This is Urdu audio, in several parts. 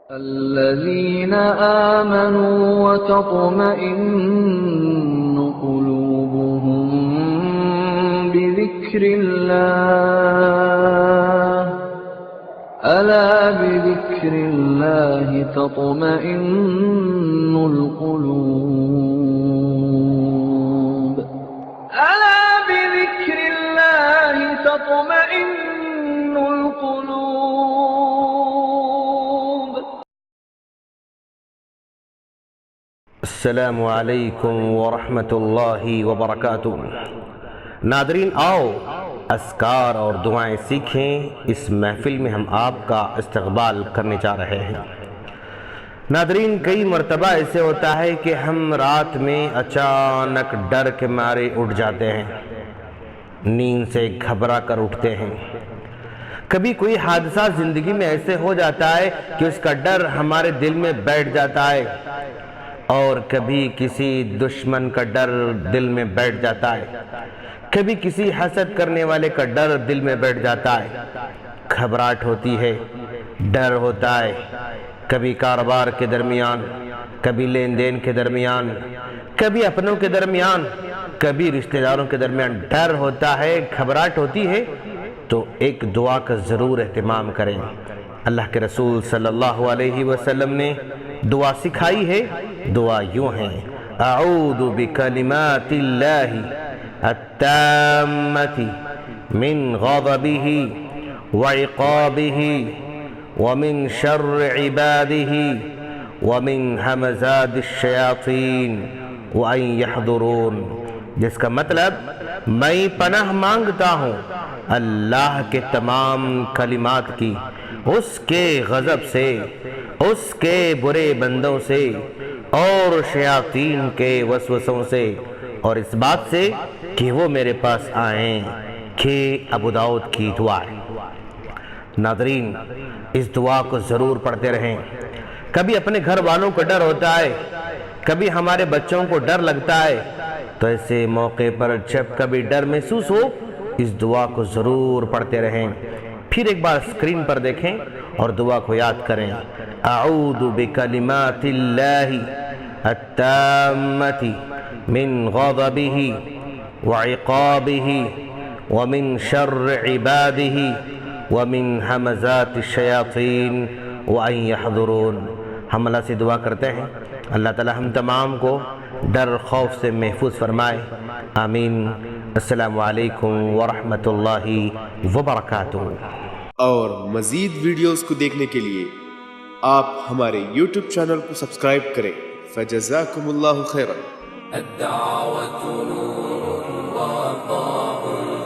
الذين آمنوا وتطمئن قلوبهم بذكر الله ألا بذكر الله تطمئن القلوب ألا بذكر الله تطمئن القلوب. السلام علیکم ورحمۃ اللہ وبرکاتہ. ناظرین، آؤ اذکار اور دعائیں سیکھیں. اس محفل میں ہم آپ کا استقبال کرنے جا رہے ہیں. ناظرین، کئی مرتبہ ایسے ہوتا ہے کہ ہم رات میں اچانک ڈر کے مارے اٹھ جاتے ہیں، نیند سے گھبرا کر اٹھتے ہیں. کبھی کوئی حادثہ زندگی میں ایسے ہو جاتا ہے کہ اس کا ڈر ہمارے دل میں بیٹھ جاتا ہے، اور کبھی کسی دشمن کا ڈر دل میں بیٹھ جاتا ہے، کبھی کسی حسد کرنے والے کا ڈر دل میں بیٹھ جاتا ہے. گھبراہٹ ہوتی ہے، ڈر ہوتا ہے، کبھی کاروبار کے درمیان، کبھی لین دین کے درمیان، کبھی اپنوں کے درمیان، کبھی رشتہ داروں کے درمیان ڈر ہوتا ہے، گھبراہٹ ہوتی ہے. تو ایک دعا کا ضرور اہتمام کریں. اللہ کے رسول صلی اللہ علیہ وسلم نے دعا سکھائی ہے. دعا یوں ہے: اعوذ بکلمات اللہ التامۃ من غضبہ وعقابہ ومن شر عبادہ ومن ہمزات الشیاطین وان یحضرون. جس کا مطلب، میں پناہ مانگتا ہوں اللہ کے تمام کلمات کی، اس کے غضب سے، اس کے برے بندوں سے، اور شیاطین کے وسوسوں سے، اور اس بات سے کہ وہ میرے پاس آئیں. کہ ابو داؤد کی دعا ہے. ناظرین، اس دعا کو ضرور پڑھتے رہیں. کبھی اپنے گھر والوں کو ڈر ہوتا ہے، کبھی ہمارے بچوں کو ڈر لگتا ہے. تو ایسے موقع پر جب کبھی ڈر محسوس ہو، اس دعا کو ضرور پڑھتے رہیں. پھر ایک بار اسکرین پر دیکھیں اور دعا کو یاد کریں: اعوذ بکلمات اللہ التامۃ من غضبہ وعقابہ ومن شر عبادہ ومن ہمزات الشیاطین وان یحضرون. ہم اللہ سے دعا کرتے ہیں، اللہ تعالی ہم تمام کو ڈر خوف سے محفوظ فرمائے. آمین. السلام علیکم ورحمۃ اللہ وبرکاتہ. اور مزید ویڈیوز کو دیکھنے کے لیے آپ ہمارے یوٹیوب چینل کو سبسکرائب کریں. فجزاکم اللہ خیرا. الدعوة نور وضاء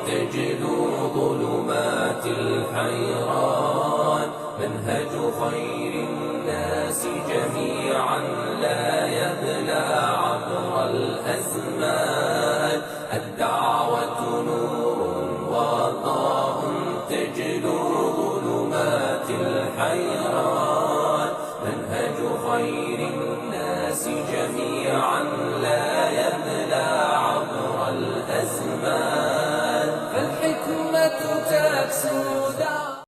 تجلو ظلمات الحيران منهج خير الناس جميعا لا يبلى عبر الأزمان. الدعوة نور وضاء تجلو ظلمات الحيران منهج خير الناس جميعا لا يبلى عبر الأزمان. فالحكمة تكسو